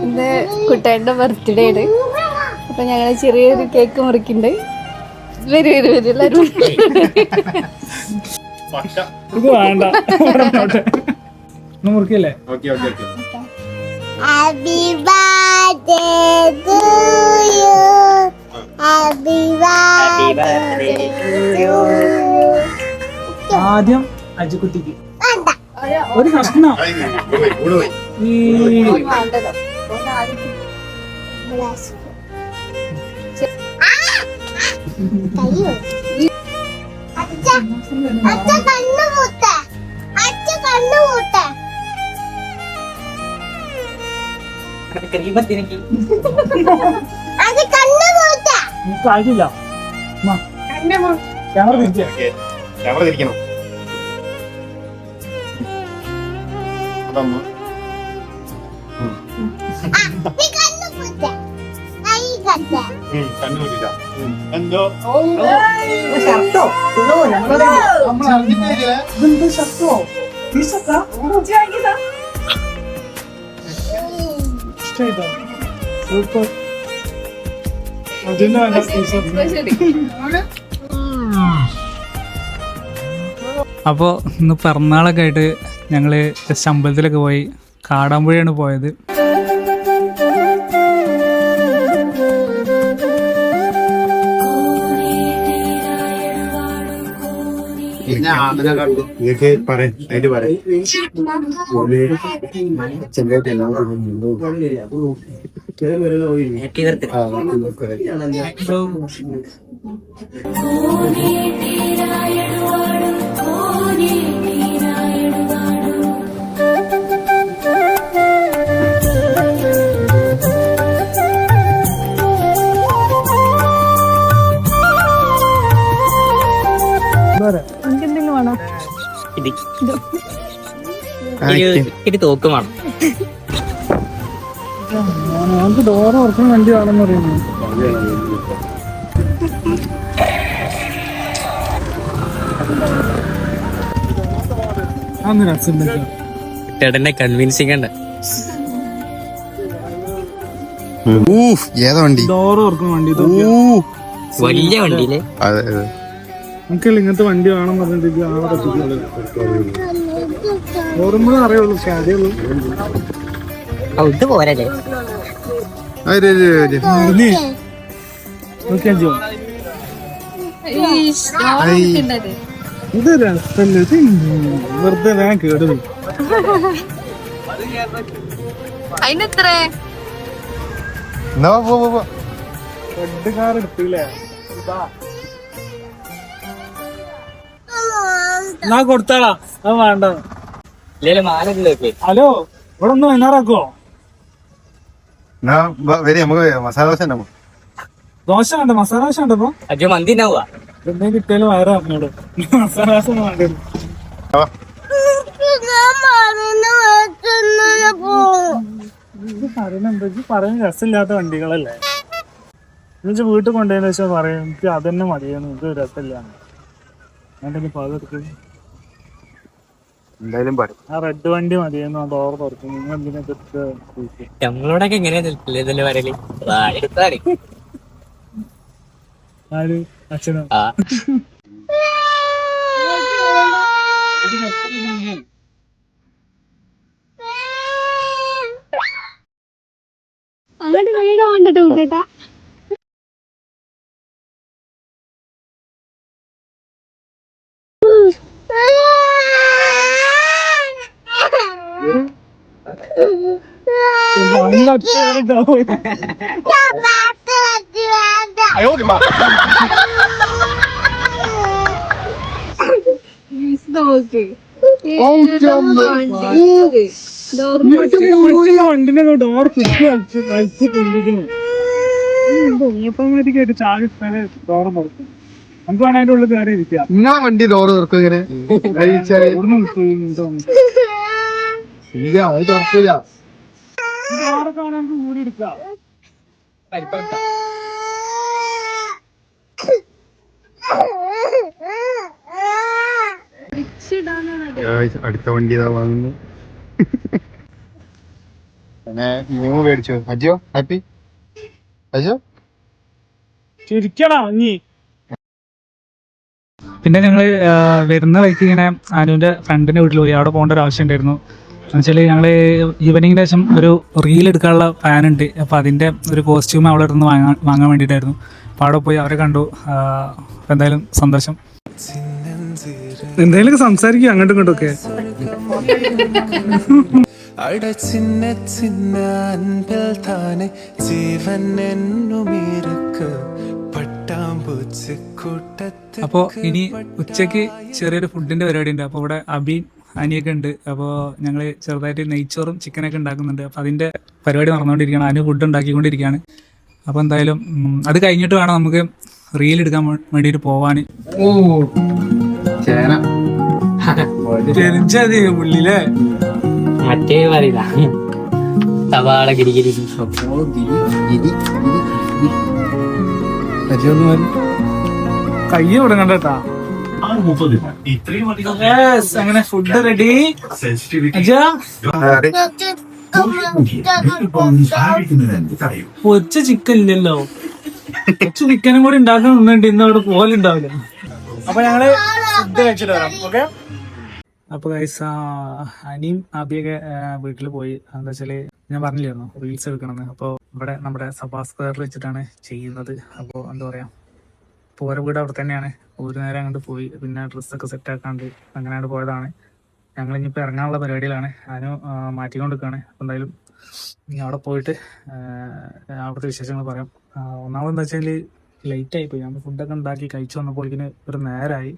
ഇന്ന് കുട്ടേൻ്റെ ബർത്ത്ഡേ ആണ്. അപ്പൊ ഞങ്ങൾ ചെറിയൊരു കേക്ക് മുറിക്കുന്നുണ്ട്. വരും എല്ലാവരും. ഇത് വേണ്ട മുറിക്കല്ലേ? Happy birthday to you. Happy birthday to you. ആദ്യം അജിക്കുട്ടിക്ക് ഒരു കഷ്ണം. ആയിട്ടില്ല. ക്യാമറ തിരിക്കണം. അപ്പോൾ ഇന്ന് പിറന്നാളൊക്കെ ആയിട്ട് ഞങ്ങൾ ജസ്റ്റ് അമ്പലത്തിലൊക്കെ പോയി. കാടാമ്പുഴയാണ് പോയത്. എന്തെങ്കിലും വേണോ? തോക്ക് വേണം. ഞങ്ങൾക്ക് ഡോറ് ഉറക്കുന്ന വണ്ടി വേണമെന്ന് പറയുന്നു. ചേട്ടനെ കൺവിൻസിങ് ഉണ്ട്. ഏതാ വണ്ടി? ഡോറ് ഉറക്കുന്ന വണ്ടി വലിയ വണ്ടിയില് നമുക്കല്ല ഇങ്ങനത്തെ വണ്ടി വേണം പറഞ്ഞിട്ട് ആളെ പറ്റിക്കുള്ളൂ. ഓർമ്മ അറിയുള്ളൂ, കാര്യമുള്ളൂ. ഇത് പോരല്ലേ? ഇത് രസല്ലേ? വെറുതെ ഞാൻ കേടുന്നു. അതിനെത്ര റെഡ് കാർ എടുത്തില്ലേ? എന്നാ കൊടുത്താളാ, അത് വേണ്ട. ഹലോ, ഇവിടെ ഒന്ന് വൈകുന്നേരമാക്കുവോ? മസാല ദോശ ദോശ വേണ്ട, മസാല ദോശ ഉണ്ടപ്പോ മന്തി എന്തെങ്കിലും കിട്ടിയാലും വയറ് പറഞ്ഞോളൂ. മസാല ദോശ ഒന്നും വേണ്ട. പറയുന്ന രസമില്ലാത്ത വണ്ടികളല്ലേ? എന്നുവെച്ചാൽ വീട്ടിൽ കൊണ്ടുപോയതിനു ശേഷം പറയും എനിക്ക് അതന്നെ മതിയെന്ന്, ഇത് രസമില്ല. എന്തായാലും പാടും. ആ റെഡ് വണ്ടി മതിയെന്ന് ആ ഡോർ തുറക്കും. നിങ്ങൾ എന്തിനാ നമ്മളോടൊക്കെ എങ്ങനെയാ പറയല്? ആര്? അച്ഛനോ? അങ്ങോട്ട് വേഗം കൊണ്ടിട്ട് കേട്ടാ. വണ്ടിനെ ഡോർ കഴിച്ചിട്ടിരിക്കുന്നു. ഓട്ടോമാറ്റിക്കായിട്ട് ചാവി ഡോർ തുറക്കും. നമുക്ക് വേണേ അതിന്റെ ഉള്ളിൽ കയറി ഇരിക്കാം. നിങ്ങളെ വണ്ടി ഡോറ് തുറക്കും ഇങ്ങനെ? ഇല്ല, അത് തുറക്കില്ല. ഡോറൊക്കെ വേണേ നമുക്ക് കൂടി എടുക്കാം. അടുത്ത വണ്ടി ഇതാ വാങ്ങുന്നു. പിന്നെ ന്യൂ മേടിച്ചു. അജിയോ ഹാപ്പി അജിയോ ചിരിക്കണോ ഇനി? പിന്നെ ഞങ്ങൾ വരുന്ന വഴിക്ക് ഇങ്ങനെ അനുവിൻ്റെ ഫ്രണ്ടിൻ്റെ വീട്ടിൽ പോയി. അവിടെ പോകേണ്ട ഒരു ആവശ്യം ഉണ്ടായിരുന്നു. എന്നുവെച്ചാൽ ഞങ്ങൾ ഈവനിങ്ങിന് ശേഷം ഒരു റീൽ എടുക്കാനുള്ള പ്ലാൻ ഉണ്ട്. അപ്പോൾ അതിൻ്റെ ഒരു കോസ്റ്റ്യൂം അവിടെ ഇരുന്ന് വാങ്ങാൻ വേണ്ടിയിട്ടായിരുന്നു. അപ്പോൾ അവിടെ പോയി അവരെ കണ്ടു. അപ്പോൾ എന്തായാലും സന്തോഷം. എന്തായാലും സംസാരിക്കും അങ്ങോട്ടും ഇങ്ങോട്ടും ഒക്കെ. അപ്പോൾ ഇനി ഉച്ചയ്ക്ക് ചെറിയൊരു ഫുഡിൻ്റെ പരിപാടി ഉണ്ട്. അപ്പോൾ ഇവിടെ അബിയും അനിയൊക്കെ ഉണ്ട്. അപ്പോൾ ഞങ്ങൾ ചെറുതായിട്ട് നെയ്ച്ചോറും ചിക്കനൊക്കെ ഉണ്ടാക്കുന്നുണ്ട്. അപ്പോൾ അതിൻ്റെ പരിപാടി നടന്നുകൊണ്ടിരിക്കുകയാണ്. അനു ഫുഡ് ഉണ്ടാക്കിക്കൊണ്ടിരിക്കുകയാണ്. അപ്പോൾ എന്തായാലും അത് കഴിഞ്ഞിട്ട് വേണം നമുക്ക് റീൽ എടുക്കാൻ വേണ്ടിയിട്ട് പോവാൻ. ഓ ചേന തെരിഞ്ചത് ഉള്ളിലെ മറ്റേ പറയില്ല സവാള ഗിരിഗിരി. കയ്യ വിടങ്ങണ്ട കേട്ടാ. അങ്ങനെ ഫുഡ് റെഡി. പൊച്ച ചിക്കൻ ഇല്ലല്ലോ. പൊച്ച ചിക്കനും കൂടി ഉണ്ടാക്കാൻ നിന്നുണ്ട്. ഇന്ന് അവിടെ പോലുണ്ടാവില്ല. അപ്പൊ ഞങ്ങള് ഫുഡ് കഴിച്ചിട്ട് വരാം. ഓക്കെ. അപ്പൊ ഗൈസ് അനിയും അബിയൊക്കെ വീട്ടിൽ പോയി. എന്താ വെച്ചാല് ഞാൻ പറഞ്ഞില്ലായിരുന്നു റീൽസ് എടുക്കണമെന്ന്. അപ്പോൾ ഇവിടെ നമ്മുടെ സഭാ സ്ക്വയറിൽ വെച്ചിട്ടാണ് ചെയ്യുന്നത്. അപ്പോൾ എന്താ പറയാ, പോര വീട് അവിടെ തന്നെയാണ്. ഒരു നേരം അങ്ങോട്ട് പോയി. പിന്നെ ഡ്രസ്സൊക്കെ സെറ്റ് ആക്കാണ്ട് അങ്ങനെ പോയതാണ്. ഞങ്ങൾ ഇനിയിപ്പോൾ ഇറങ്ങാനുള്ള പരിപാടിയിലാണ്. അതിന് മാറ്റിക്കൊണ്ടിരിക്കുകയാണ്. എന്തായാലും ഇനി അവിടെ പോയിട്ട് അവിടുത്തെ വിശേഷങ്ങൾ പറയാം. ഒന്നാമതെന്താ വെച്ചാൽ ലേറ്റ് ആയിപ്പോയി. നമ്മൾ ഫുഡൊക്കെ ഉണ്ടാക്കി കഴിച്ചു വന്നപ്പോൾ ഇതിന് ഒരു നേരമായി.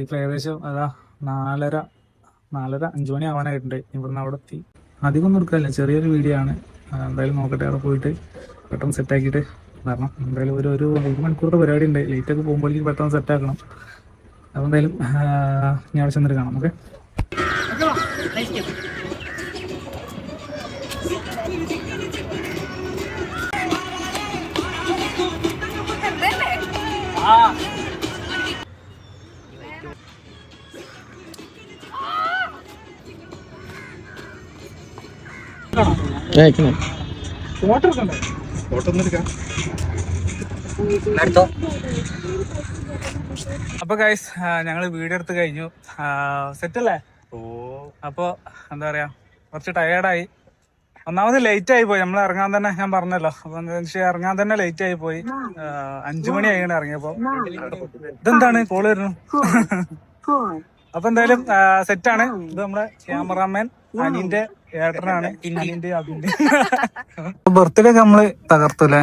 ഇപ്പോൾ ഏകദേശം അതാ 4:30 5 മണി ആവാനായിട്ടുണ്ട്. ഇവിടുന്ന് അവിടെ എത്തി. അധികമൊന്നും എടുക്കാനില്ല, ചെറിയൊരു വീഡിയോ ആണ്. എന്തായാലും നോക്കട്ടെ, അവിടെ പോയിട്ട് പെട്ടെന്ന് സെറ്റാക്കിയിട്ട് വരണം. എന്തായാലും ഒരു 1 മണിക്കൂറത്തെ പരിപാടി ഉണ്ട്. ലേറ്റൊക്കെ പോകുമ്പോഴേക്കും പെട്ടെന്ന് സെറ്റാക്കണം. അപ്പോൾ എന്തായാലും ഞാൻ അവിടെ ചെന്നിട്ട് കാണാം. ഓക്കെ. ഫോട്ടോ എടുക്കണ്ടേ? ഫോട്ടോ ഒന്നും എടുക്കാം. അപ്പൊ ഗൈസ് ഞങ്ങൾ വീഡിയോ എടുത്ത് കഴിഞ്ഞു. സെറ്റല്ലേ? അപ്പോൾ എന്താ പറയാ, കുറച്ച് ടയേർഡായി. ഒന്നാമത് ലേറ്റ് ആയി പോയി. നമ്മൾ ഇറങ്ങാൻ തന്നെ, ഞാൻ പറഞ്ഞല്ലോ, അപ്പൊ ഇറങ്ങാൻ തന്നെ ലേറ്റ് ആയി പോയി. 5 മണി ആയിട്ടുണ്ട് ഇറങ്ങിയപ്പോ. ഇതെന്താണ് കോള് വരുന്നു? അപ്പൊ എന്തായാലും സെറ്റാണ്. ഇത് നമ്മുടെ ക്യാമറാമാൻ അനിന്റെ ഏട്ടനാണ്. അനിന്റെ അബിന്റെ ബർത്ത്ഡേ ഒക്കെ നമ്മള് തകർത്തല്ലേ?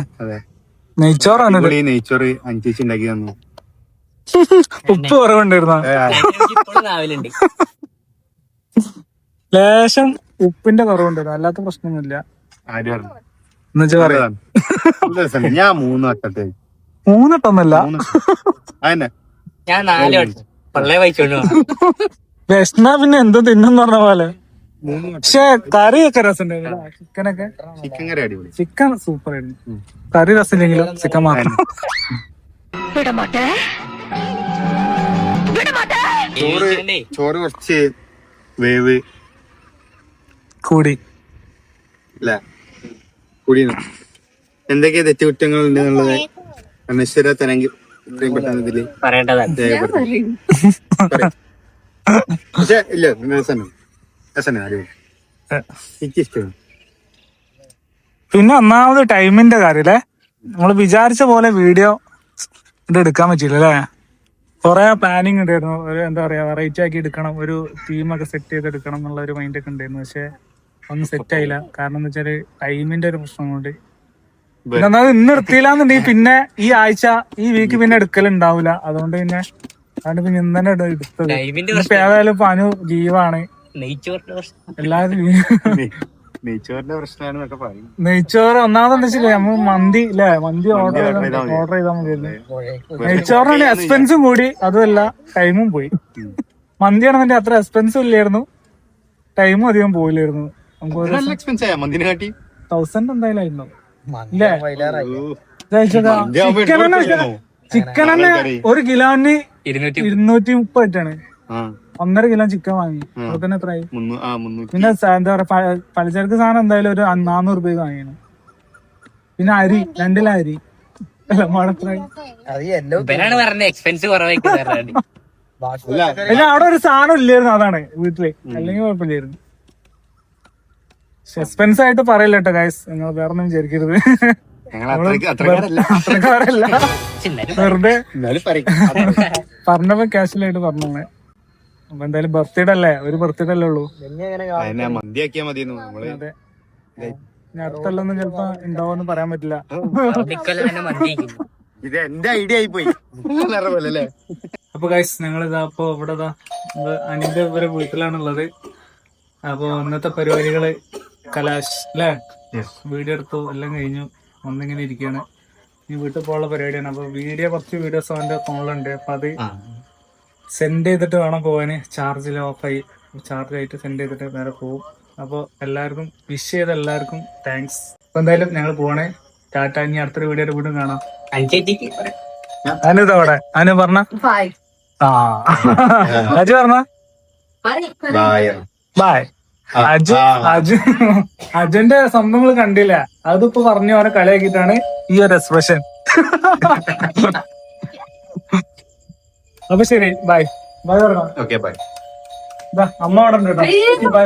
നെയ്ച്ചോറാണ്. നെയ്ച്ചോറ് അഞ്ചേച്ചി ഉണ്ടാക്കി തന്നു. ഉപ്പ് കുറവുണ്ടായിരുന്നോ? രാവിലെ ലേശം ഉപ്പിന്റെ കുറവുണ്ടായിരുന്നു, അല്ലാത്ത പ്രശ്നമൊന്നുമില്ല. ആര് പറഞ്ഞു? എന്നുവെച്ചാ പറയാ ഞാൻ 3 വട്ടത്തെ 3 വട്ടമൊന്നല്ല. അതന്നെ ഞാൻ 4 വട്ടം പള്ളേ വായിച്ചോണ്ട് വിശന്നാ പിന്നെ എന്തോ തിന്നെന്ന് പറഞ്ഞ പോലെ. പക്ഷെ കറിയൊക്കെ രസമുണ്ടായിരുന്നു. ചിക്കനൊക്കെ, ചിക്കൻ കറി അടിപൊളി. ചിക്കൻ സൂപ്പർ ആയിരുന്നു. കറി രസമില്ലെങ്കിലും ചിക്കൻ മാത്രം. ചോറ് കുറച്ച് വേവ് കൂടി അല്ല കൂടി. എന്തൊക്കെയാ തെറ്റുകുറ്റങ്ങൾ ഉണ്ട് എന്നുള്ളത് അനശ്വര തരങ്കിൽ ഇത്രയും പെട്ടെന്ന് ഇതില് പറയേണ്ടതാണ്. പക്ഷെ ഇല്ല, രസന്നെ അടിപൊളി. എനിക്കിഷ്ടമാണ്. പിന്നെ ഒന്നാമത് ടൈമിന്റെ കാര്യല്ലേ, നമ്മള് വിചാരിച്ച പോലെ വീഡിയോ ഇത് എടുക്കാൻ പറ്റില്ല അല്ലേ. കുറെ പ്ലാനിങ് ഉണ്ടായിരുന്നു. ഒരു എന്താ പറയാ, വെറൈറ്റി ആക്കി എടുക്കണം, ഒരു തീമൊക്കെ സെറ്റ് ചെയ്ത് എടുക്കണം എന്നുള്ള ഒരു മൈൻഡ് ഒക്കെ ഉണ്ടായിരുന്നു. പക്ഷെ ഒന്നും സെറ്റ് ആയില്ല. കാരണം എന്താ വെച്ചാല് ടൈമിന്റെ ഒരു പ്രശ്നം കൊണ്ട്. പിന്നെ ഇന്ന് എടുത്തില്ലാന്നുണ്ടെങ്കിൽ പിന്നെ ഈ ആഴ്ച, ഈ വീക്ക് പിന്നെ എടുക്കലുണ്ടാവില്ല. അതുകൊണ്ട് പിന്നെ ഇന്ന് തന്നെ എടുത്തത്. ഇപ്പൊ ഏതായാലും ഇപ്പൊ അനു ലീവാണ്. എല്ലാവരും നെയ്ച്ചോറിന്റെ പ്രശ്നമാണ് പറയും. നെയ്ച്ചോറ് ഒന്നാമതെന്ന് വെച്ചില്ലേ, നമ്മൾ മന്തി മന്തി ഓർഡർ ചെയ്താൽ മതിയല്ലോ. നെയ്ച്ചോറിനാണ് എക്സ്പെൻസും കൂടി, അതുമല്ല ടൈമും പോയി. മന്തി ആണെന്നെ അത്ര എക്സ്പെൻസും ഇല്ലായിരുന്നു, ടൈമും അധികം പോയില്ലായിരുന്നു. നമുക്ക് 1000 എന്തായാലും ആയിരുന്നു ഇല്ലേ? ചിക്കൻ തന്നെ 1 കിലോന് 230 ആയിട്ടാണ്. 1.5 കിലോ ചിക്കൻ വാങ്ങി. അപ്പൊ തന്നെ എത്രയായി? പിന്നെ എന്താ പറയാ പലചരക്ക് സാധനം എന്തായാലും ഒരു 400 രൂപയ്ക്ക് വാങ്ങിയാണ്. പിന്നെ അരി 2 കിലോ അരി അല്ല മോളെത്രയായി? ഇവനാണ് പറഞ്ഞ എക്സ്പെൻസ് കുറവായിട്ട്. പിന്നെ അവിടെ ഒരു സാധനം ഇല്ലായിരുന്നു, അതാണ് വീട്ടില്, അല്ലെങ്കിൽ കുഴപ്പമില്ലായിരുന്നു. സസ്പെൻസ് ആയിട്ട് പറയില്ല കേട്ടോ ഗൈസ്, നിങ്ങൾ വേറെ ഒന്നും വിചാരിക്കരുത്. അത്രക്കാരല്ല, വെറുതെ പറഞ്ഞപ്പോ കാഷ്വലായിട്ട് പറഞ്ഞേ. അപ്പൊ എന്തായാലും ബർത്ത്ഡേ അല്ലേ, ഒരു ബർത്ത്ഡേ അല്ലേ ഉള്ളൂ. മന്തിയാക്കിയാ മതിയെന്നു നമ്മള്. അതെ, ഇനി അടുത്തുള്ളൊന്നും ചിലപ്പോ ഉണ്ടാവോന്ന് പറയാൻ പറ്റില്ല. ഇത് എന്റെ ഐഡിയ ആയി പോയി അല്ലേ. അപ്പൊ ഗൈസ് ഞങ്ങളിതാ ഇപ്പൊ ഇവിടെ അനിന്റെ ഇവരെ വീട്ടിലാണുള്ളത്. അപ്പൊ ഇന്നത്തെ പരിപാടികള് കലാശ് അല്ലേ, വീഡിയോ എടുത്തു, എല്ലാം കഴിഞ്ഞു, ഒന്നിങ്ങനെ ഇരിക്കുകയാണ്. ഈ വീട്ടിൽ പോകാനുള്ള പരിപാടിയാണ്. അപ്പൊ കുറച്ച് വീഡിയോസ് അവന്റെ ഫോണിലുണ്ട്. അപ്പൊ അത് സെൻഡ് ചെയ്തിട്ട് വേണം പോവാന്. ചാർജിൽ ഓഫായി, ചാർജ് ആയിട്ട് സെൻഡ് ചെയ്തിട്ട് നേരെ പോകും. അപ്പൊ എല്ലാവർക്കും വിഷ് ചെയ്ത എല്ലാവർക്കും താങ്ക്സ്. അപ്പൊ എന്തായാലും ഞങ്ങൾ പോണേ. ടാറ്റ. ഇനി അടുത്തൊരു വീഡിയോയുടെ വീണ്ടും കാണാം. അനുതവിടെ അനു പറഞ്ഞ അജു പറഞ്ഞ ബായ്. അജുന്റെ സ്വന്തങ്ങൾ കണ്ടില്ല, അതിപ്പോ പറഞ്ഞു അവനെ കളിയാക്കിയിട്ടാണ് ഈ ഒരു എക്സ്പ്രഷൻ. അപ്പൊ ശരി, ബൈ ബൈ പറഞ്ഞോ. Okay bye. അമ്മ അവിടെ ഉണ്ട് കേട്ടോ. ബൈ.